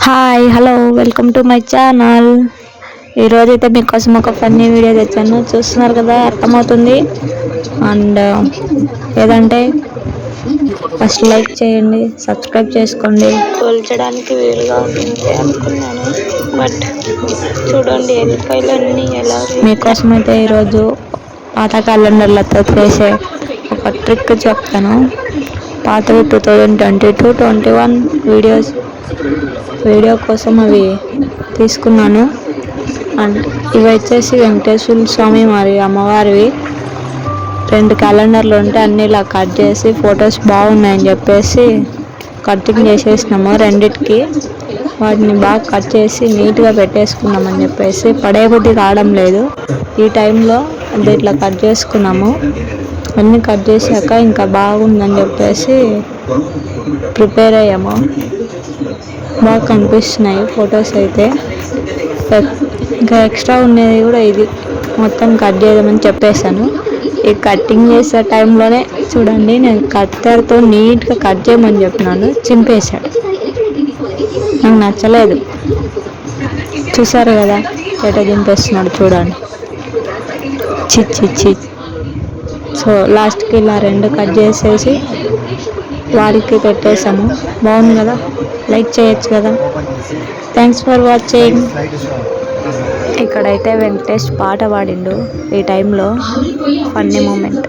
Hi hello welcome to my channel. ఈరోజైతే మీకోసం ఒక ఫన్నీ వీడియో తెచ్చాను. చూస్తున్నారు కదా, అర్థమవుతుంది. అండ్ ఏదంటే ఫస్ట్ లైక్ చేయండి, సబ్స్క్రైబ్ చేసుకోండి. పోల్చడానికి వీలుగా ఉంటుంది అనుకున్నాను, బట్ చూడండి ఎల్లిపాయలన్నీ ఎలా మీకోసం అయితే ఈరోజు పాత క్యాలెండర్లతో చేసే ఒక ట్రిక్ చెప్తాను. పాతవి 2020-21 వీడియో కోసం అవి తీసుకున్నాను. అండ్ ఇవి వచ్చేసి వెంకటేశ్వర స్వామి మరియు అమ్మవారివి 2 క్యాలెండర్లు ఉంటే అన్నీ ఇలా కట్ చేసి ఫొటోస్ బాగున్నాయని చెప్పేసి కటింగ్ చేసేసినాము రెండిటికి. వాటిని బాగా కట్ చేసి నీట్గా పెట్టేసుకున్నామని చెప్పేసి పడేబుద్ధి కావడం లేదు. ఈ టైంలో అది ఇట్లా కట్ చేసుకున్నాము. అన్నీ కట్ చేశాక ఇంకా బాగుందని చెప్పేసి ప్రిపేర్ అయ్యాము. బాగా కనిపిస్తున్నాయి ఫొటోస్ అయితే. ఇంకా ఎక్స్ట్రా ఉండేది కూడా ఇది మొత్తం కట్ చేయమని చెప్పేశాను. ఈ కటింగ్ చేసే టైంలోనే చూడండి, నేను కత్తెరతో నీట్గా కట్ చేయమని చెప్పినాను, చింపేశాడు. నాకు నచ్చలేదు. చూసారు కదా ఎట చింపేస్తున్నాడు చూడండి. చి. సో లాస్ట్కి ఇలా 2 కట్ చేసేసి వారికి పెట్టేసాము. బాగుంది కదా, లైక్ చేయొచ్చు కదా. Thanks for watching. ఇక్కడైతే వెంకటేష్ పాట పాడిండు ఈ టైంలో. Funny moment.